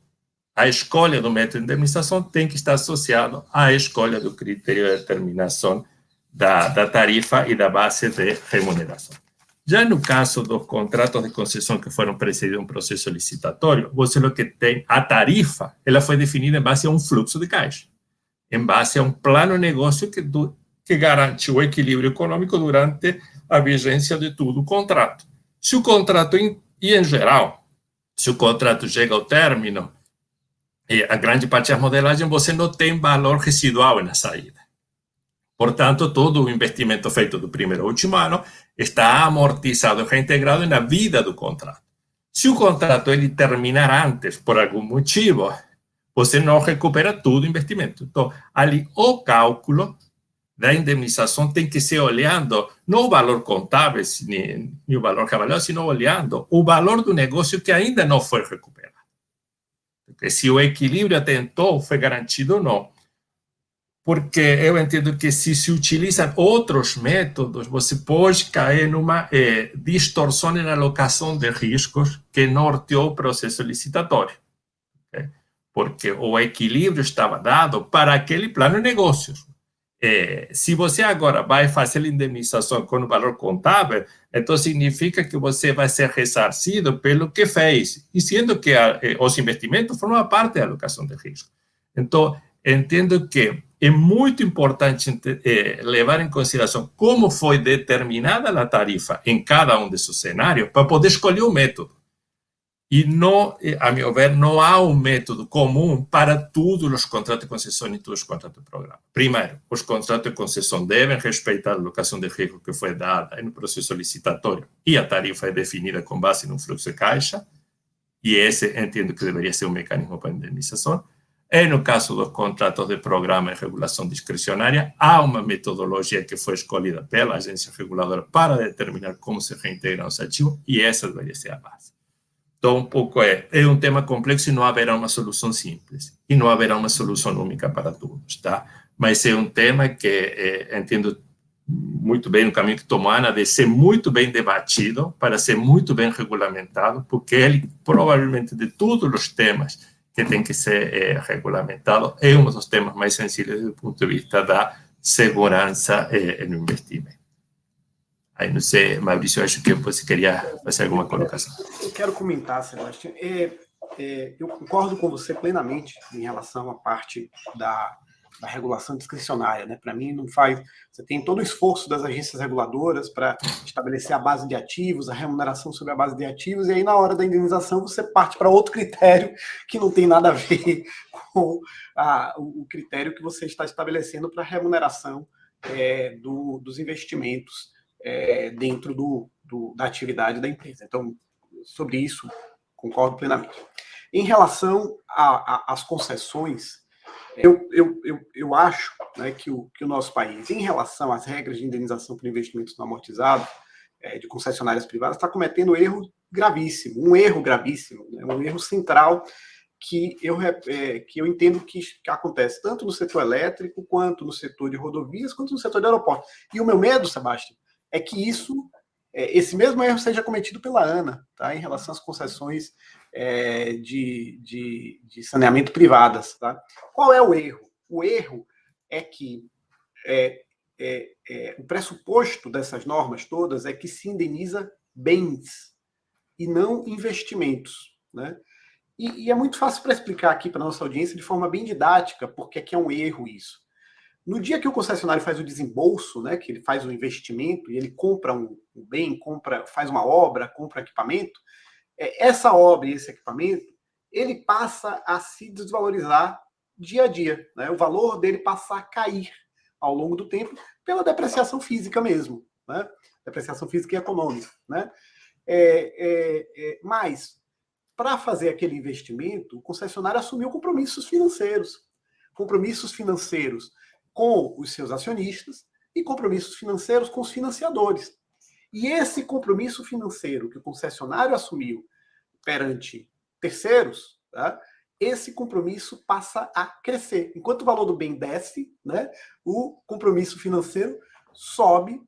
a escolha do método de indemnização tem que estar associado à escolha do critério de determinação da tarifa e da base de remuneração. Já no caso dos contratos de concessão que foram precedidos de um processo licitatório, você o que tem, a tarifa, ela foi definida em base a um fluxo de caixa, em base a um plano de negócio que garante o equilíbrio econômico durante a vigência de todo o contrato. Se o contrato, e em geral, se o contrato chega ao término, a grande parte das modelagens, você não tem valor residual na saída. Portanto, todo o investimento feito do primeiro ao último ano está amortizado e reintegrado na vida do contrato. Se o contrato ele terminar antes, por algum motivo, você não recupera todo o investimento. Então, ali, o cálculo da indemnização tem que ser olhando não o valor contábil, nem o valor cabalhão, sino olhando o valor do negócio que ainda não foi recuperado. Porque se o equilíbrio até então foi garantido ou não. Porque eu entendo que se utilizam outros métodos, você pode cair numa distorção na alocação de riscos que norteou o processo licitatório. Okay? Porque o equilíbrio estava dado para aquele plano de negócios. Se você agora vai fazer a indemnização com o valor contábil, então significa que você vai ser ressarcido pelo que fez, e sendo que os investimentos formam parte da alocação de risco. Então, entendo que é muito importante levar em consideração como foi determinada a tarifa em cada um desses cenários para poder escolher o método. E, não, a meu ver, não há um método comum para todos os contratos de concessão e todos os contratos de programa. Primeiro, os contratos de concessão devem respeitar a alocação de risco que foi dada no processo licitatório e a tarifa é definida com base no fluxo de caixa, e esse entendo que deveria ser um mecanismo para indenização. E no caso dos contratos de programa e regulação discricionária, há uma metodologia que foi escolhida pela agência reguladora para determinar como se reintegram os ativos, e essa deveria ser a base. Então, um pouco é um tema complexo e não haverá uma solução simples. E não haverá uma solução única para todos, tá? Mas é um tema que entendo muito bem o caminho que tomou a Ana, de ser muito bem debatido, para ser muito bem regulamentado, porque ele, provavelmente, de todos os temas que tem que ser regulamentado, é um dos temas mais sensíveis do ponto de vista da segurança no investimento. Aí, não sei, Maurício, acho que você queria fazer alguma colocação. Eu quero comentar, Sebastião. Eu concordo com você plenamente em relação à parte da regulação discricionária, né? Para mim, não faz. Você tem todo o esforço das agências reguladoras para estabelecer a base de ativos, a remuneração sobre a base de ativos, e aí, na hora da indenização, você parte para outro critério que não tem nada a ver com o critério que você está estabelecendo para a remuneração dos investimentos dentro da atividade da empresa. Então, sobre isso, concordo plenamente. Em relação às concessões, eu acho, né, que o nosso país, em relação às regras de indenização por investimentos não amortizados de concessionárias privadas, está cometendo um erro gravíssimo, né, um erro central que eu entendo que acontece tanto no setor elétrico, quanto no setor de rodovias, quanto no setor de aeroporto. E o meu medo, Sebastião, é que esse mesmo erro seja cometido pela ANA, tá, em relação às concessões de saneamento privadas. Tá? Qual é o erro? O erro é que o pressuposto dessas normas todas é que se indeniza bens e não investimentos. Né? E é muito fácil para explicar aqui para a nossa audiência de forma bem didática porque é que é um erro isso. No dia que o concessionário faz o desembolso, né, que ele faz o investimento e ele compra um bem, faz uma obra, compra equipamento, essa obra e esse equipamento, ele passa a se desvalorizar dia a dia. Né? O valor dele passa a cair ao longo do tempo pela depreciação física mesmo. Né? Depreciação física e econômica. Né? Mas, para fazer aquele investimento, o concessionário assumiu compromissos financeiros. Compromissos financeiros com os seus acionistas e compromissos financeiros com os financiadores. E esse compromisso financeiro que o concessionário assumiu perante terceiros, tá, esse compromisso passa a crescer. Enquanto o valor do bem desce, né, o compromisso financeiro sobe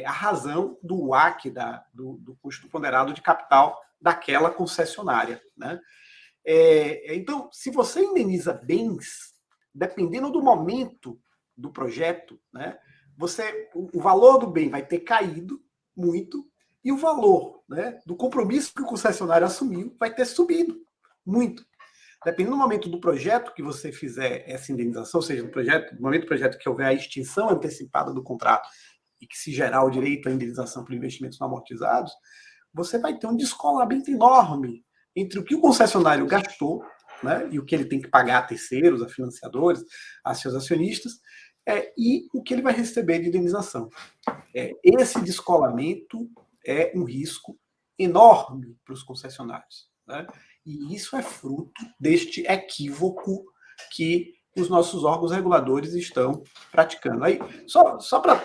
a razão do WACC, do custo ponderado de capital daquela concessionária. Né? Então, se você indeniza bens, dependendo do momento do projeto, né, o valor do bem vai ter caído muito e o valor, né, do compromisso que o concessionário assumiu vai ter subido muito. Dependendo do momento do projeto que você fizer essa indenização, ou seja, no momento do projeto que houver a extinção antecipada do contrato e que se gerar o direito à indenização por investimentos não amortizados, você vai ter um descolamento enorme entre o que o concessionário gastou, né, e o que ele tem que pagar a terceiros, a financiadores, a seus acionistas, e o que ele vai receber de indenização. Esse descolamento é um risco enorme para os concessionários. Né? E isso é fruto deste equívoco que os nossos órgãos reguladores estão praticando. Aí, só para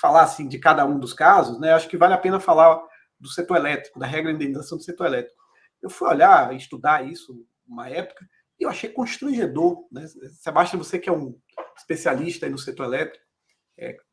falar assim, de cada um dos casos, né, acho que vale a pena falar do setor elétrico, da regra de indenização do setor elétrico. Eu fui olhar, estudar isso uma época, e eu achei constrangedor. Né? Sebastião, você que é um especialista aí no setor elétrico,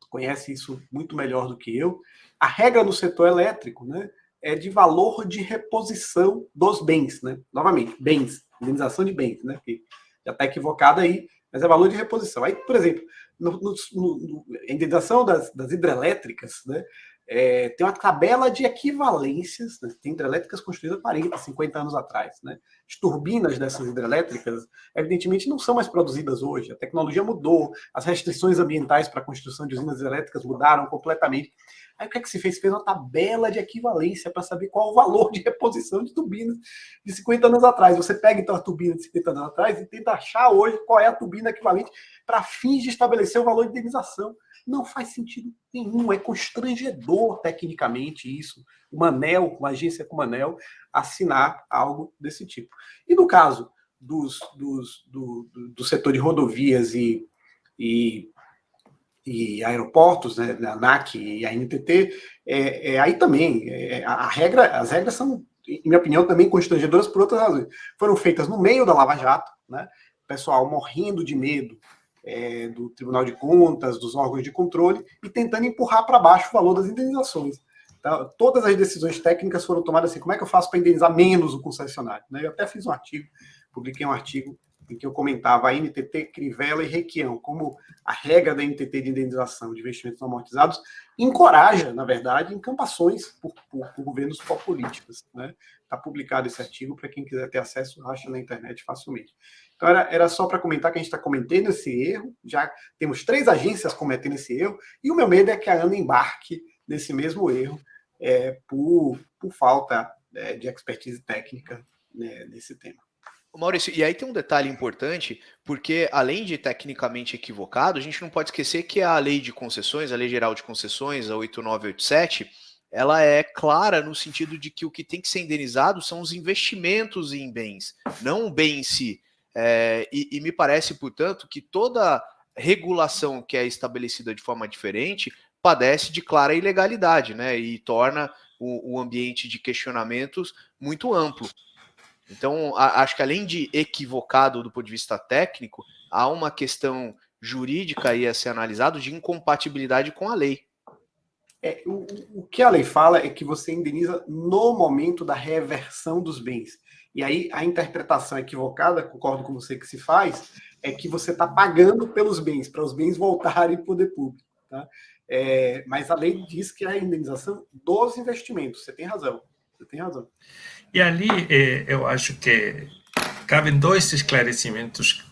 conhece isso muito melhor do que eu. A regra no setor elétrico, né, é de valor de reposição dos bens. Né? Novamente, bens, indenização de bens, né, que já está equivocado aí, mas é valor de reposição. Aí, por exemplo, a indenização das hidrelétricas, né, tem uma tabela de equivalências, né? Tem hidrelétricas construídas 40, 50 anos atrás, né? As turbinas dessas hidrelétricas, evidentemente, não são mais produzidas hoje. A tecnologia mudou, as restrições ambientais para a construção de usinas hidrelétricas mudaram completamente. Aí o que é que se fez? Fez uma tabela de equivalência para saber qual o valor de reposição de turbinas de 50 anos atrás. Você pega, então, a turbina de 50 anos atrás e tenta achar hoje qual é a turbina equivalente para fins de estabelecer o valor de indenização. Não faz sentido nenhum, é constrangedor tecnicamente isso, uma agência como a ANEEL, assinar algo desse tipo. E no caso do setor de rodovias e aeroportos, né, a ANAC e a NTT, aí também, as regras são, em minha opinião, também constrangedoras por outras razões. Foram feitas no meio da Lava Jato, né, pessoal morrendo de medo do Tribunal de Contas, dos órgãos de controle, e tentando empurrar para baixo o valor das indenizações. Então, todas as decisões técnicas foram tomadas assim, como é que eu faço para indenizar menos o concessionário? Né? Eu até fiz um artigo, publiquei um artigo em que eu comentava a NTT, Crivella e Requião, como a regra da NTT de indenização de investimentos não amortizados encoraja, na verdade, encampações por governos políticos. Né? Está publicado esse artigo, para quem quiser ter acesso, acha na internet facilmente. Então, era só para comentar que a gente está cometendo esse erro, já temos 3 agências cometendo esse erro, e o meu medo é que a ANA embarque nesse mesmo erro por falta de expertise técnica, né, nesse tema. Maurício, e aí tem um detalhe importante, porque além de tecnicamente equivocado, a gente não pode esquecer que a lei de concessões, a Lei Geral de Concessões, a 8987, ela é clara no sentido de que o que tem que ser indenizado são os investimentos em bens, não o bem em si. E me parece, portanto, que toda regulação que é estabelecida de forma diferente padece de clara ilegalidade, né? E torna o ambiente de questionamentos muito amplo. Então, acho que além de equivocado do ponto de vista técnico, há uma questão jurídica aí a ser analisado de incompatibilidade com a lei. O que a lei fala é que você indeniza no momento da reversão dos bens. E aí a interpretação equivocada, concordo com você que se faz, é que você está pagando pelos bens, para os bens voltarem para o poder público. Tá? Mas a lei diz que é a indenização dos investimentos. Você tem razão. E ali eu acho que cabem 2 esclarecimentos,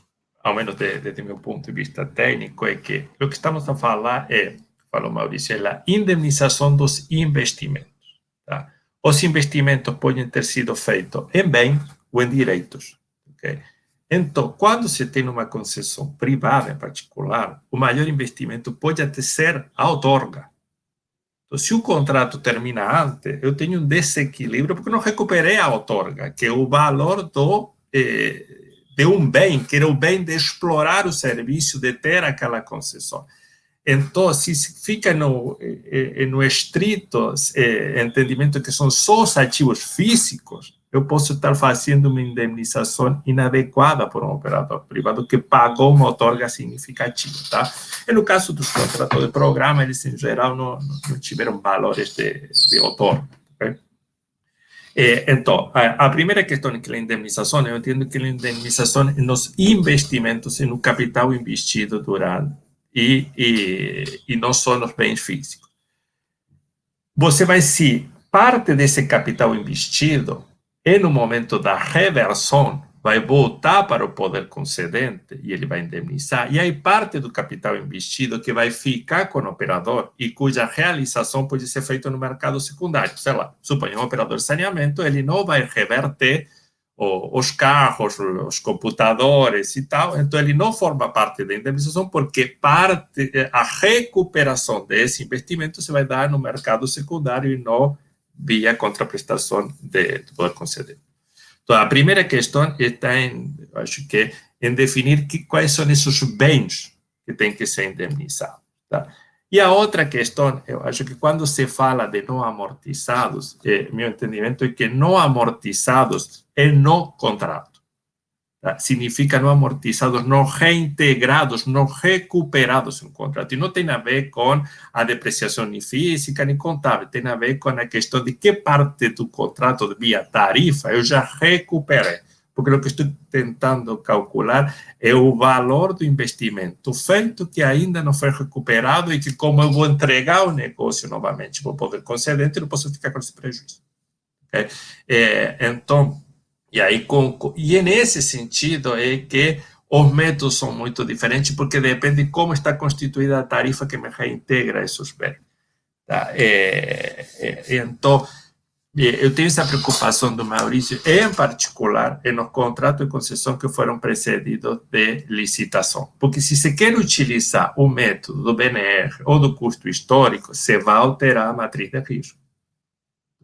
ao menos desde meu ponto de vista técnico, é que o que estamos a falar falou Maurício, é a indemnização dos investimentos. Tá? Os investimentos podem ter sido feitos em bem ou em direitos. Okay? Então, quando se tem uma concessão privada em particular, o maior investimento pode até ser a outorga. Então, se o contrato termina antes, eu tenho um desequilíbrio porque não recuperei a outorga, que é o valor de um bem, que era o bem de explorar o serviço, de ter aquela concessão. Então, se fica no estrito entendimento que são só os ativos físicos, eu posso estar fazendo uma indemnização inadequada por um operador privado que pagou uma outorga significativa, tá? E no caso dos contratos de programa, eles, em geral, não tiveram valores de outorga, okay? Então, a primeira questão é que a indemnização, eu entendo que a indemnização é nos investimentos, no capital investido durante, e não só nos bens físicos. Você vai, se parte desse capital investido, e no momento da reversão, vai voltar para o poder concedente e ele vai indemnizar. E aí parte do capital investido que vai ficar com o operador e cuja realização pode ser feita no mercado secundário. Sei lá, suponha um operador de saneamento, ele não vai reverter os carros, os computadores e tal, então ele não forma parte da indemnização porque a recuperação desse investimento se vai dar no mercado secundário e não via contraprestação do poder concedente. Então, a primeira questão está acho que em definir quais são esses bens que têm que ser indemnizados. Tá? E a outra questão, eu acho que quando se fala de não amortizados, meu entendimento é que não amortizados é no contrato. Tá? Significa não amortizados, não reintegrados, não recuperados no contrato. E não tem a ver com a depreciação nem física nem contábil, tem a ver com a questão de que parte do contrato via tarifa eu já recuperei. porque o que estou tentando calcular é o valor do investimento feito que ainda não foi recuperado e que, como eu vou entregar o negócio novamente para o poder concedente, eu não posso ficar com esse prejuízo. Okay? Então, e nesse sentido é que os métodos são muito diferentes, porque depende de como está constituída a tarifa que me reintegra esses bens. Tá? Então, eu tenho essa preocupação do Maurício, em particular, nos contratos de concessão que foram precedidos de licitação. Porque se você quer utilizar o método do BNR ou do custo histórico, você vai alterar a matriz de risco.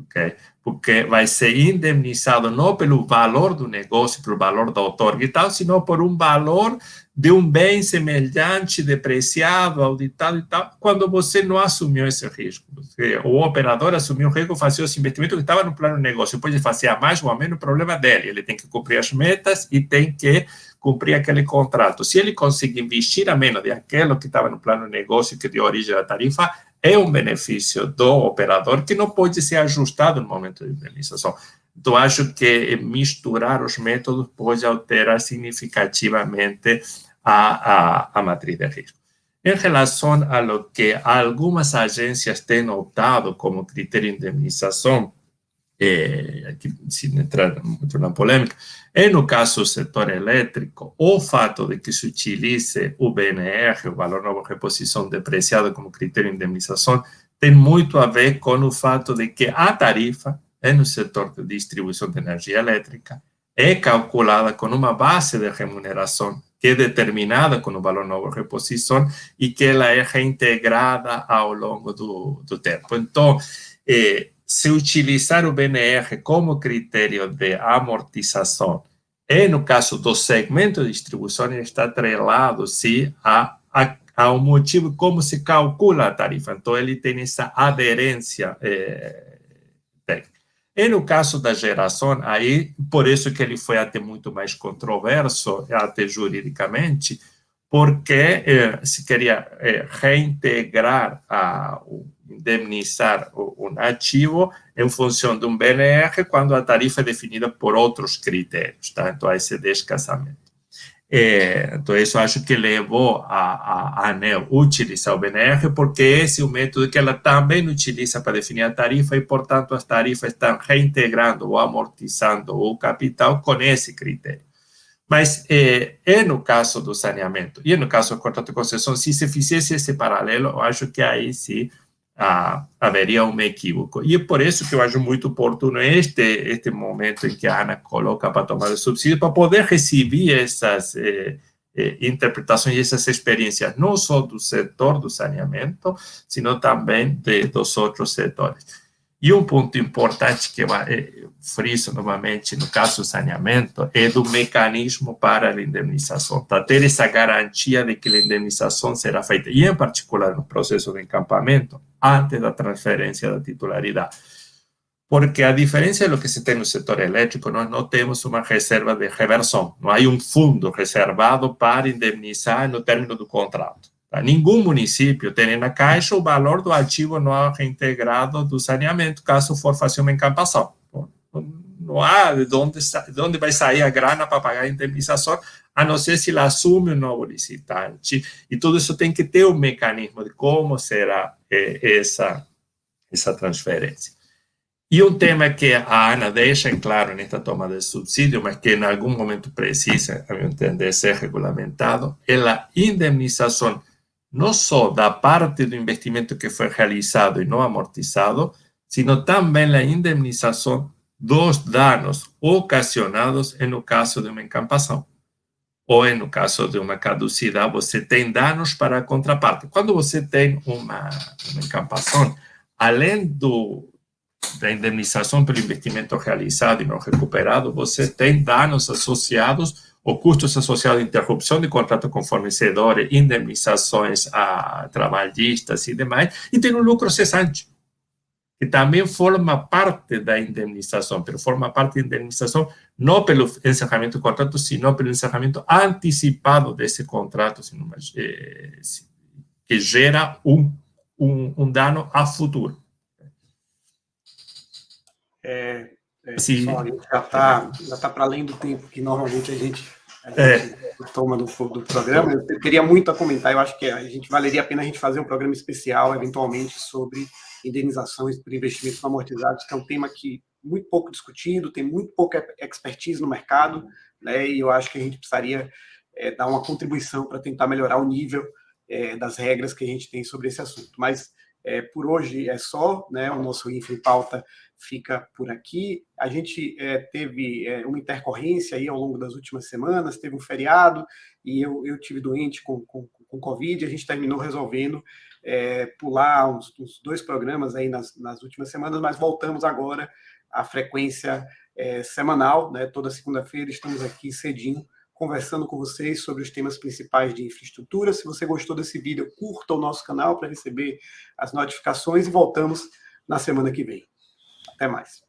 Okay? Porque vai ser indemnizado não pelo valor do negócio, pelo valor da outorga e tal, sino por um valor de um bem semelhante, depreciado, auditado e tal, quando você não assumiu esse risco. O operador assumiu o risco, fazia esse investimento que estava no plano de negócio, pode fazer a mais ou a menos, o problema dele, ele tem que cumprir as metas e tem que cumprir aquele contrato. Se ele conseguir investir a menos daquilo que estava no plano de negócio que deu origem à tarifa, é um benefício do operador que não pode ser ajustado no momento de indenização. Então, acho que misturar os métodos pode alterar significativamente a matriz de risco. Em relação a lo que algumas agências têm optado como critério de indemnização, aqui, sem entrar muito na polêmica, no caso do setor elétrico, o fato de que se utilize o BNR, o valor novo reposição depreciado, como critério de indemnização, tem muito a ver com o fato de que a tarifa no setor de distribuição de energia elétrica é calculada com uma base de remuneração que é determinada com o valor novo reposição e que ela é reintegrada ao longo do tempo. Então, se utilizar o BNR como critério de amortização, no caso do segmento de distribuição, ele está atrelado, sim, ao motivo como se calcula a tarifa. Então, ele tem essa aderência técnica. E no caso da geração, aí, por isso que ele foi até muito mais controverso, até juridicamente, porque se queria reintegrar, indemnizar um ativo em função de um BNR, quando a tarifa é definida por outros critérios, tá? Então, há esse descasamento. Então, isso acho que levou a ANEEL utilizar o BNR, porque esse é o método que ela também utiliza para definir a tarifa e, portanto, as tarifas estão reintegrando ou amortizando o capital com esse critério. Mas no caso do saneamento e no caso do contrato de concessão, se se fizesse esse paralelo, eu acho que aí sim haveria um equívoco. E é por isso que eu acho muito oportuno este momento em que a ANA coloca para tomar o subsídio, para poder receber essas interpretações e essas experiências, não só do setor do saneamento, sino também dos outros setores. E um ponto importante que eu friso novamente no caso do saneamento é do mecanismo para a indemnização, para ter essa garantia de que a indemnização será feita, e em particular no processo de encampamento, antes da transferência da titularidade. Porque a diferença do que se tem no setor elétrico, nós não temos uma reserva de reversão, não há um fundo reservado para indemnizar no término do contrato. Nenhum município tem na caixa o valor do ativo não reintegrado do saneamento, caso for fazer uma encampação. Não há de onde vai sair a grana para pagar a indemnização, a não ser se ela assume um novo licitante. E tudo isso tem que ter um mecanismo de como será essa transferência. E um tema que a ANA deixa em claro nesta tomada de subsídio, mas que em algum momento precisa, a meu entender, ser regulamentado, é a indemnização não só da parte do investimento que foi realizado e não amortizado, sino também a indemnização dos danos ocasionados no caso de uma encampação. Ou no caso de uma caducidade, você tem danos para a contraparte. Quando você tem uma encampação, além da indemnização pelo investimento realizado e não recuperado, você tem danos associados ou custos associados à interrupção de contrato com fornecedores, indemnizações a trabalhistas e demais, e tem um lucro cessante, que também forma parte da indemnização, mas forma parte da indemnização não pelo encerramento do contrato, sino pelo encerramento antecipado desse contrato, que gera um dano a futuro. Sim. Só, a gente já tá para além do tempo que normalmente a gente toma do programa. Eu teria muito a comentar, eu acho que valeria a pena a gente fazer um programa especial, eventualmente, sobre indenizações por investimentos não amortizados, que é um tema que muito pouco discutido, tem muito pouca expertise no mercado, né, e eu acho que a gente precisaria dar uma contribuição para tentar melhorar o nível das regras que a gente tem sobre esse assunto. Mas, por hoje é só, né, o nosso Infra em Pauta fica por aqui. A gente teve uma intercorrência aí ao longo das últimas semanas, teve um feriado e eu tive doente com Covid, a gente terminou resolvendo pular uns 2 programas aí nas últimas semanas, mas voltamos agora à frequência semanal, né? Toda segunda-feira estamos aqui cedinho conversando com vocês sobre os temas principais de infraestrutura. Se você gostou desse vídeo, curta o nosso canal para receber as notificações e voltamos na semana que vem. Até mais.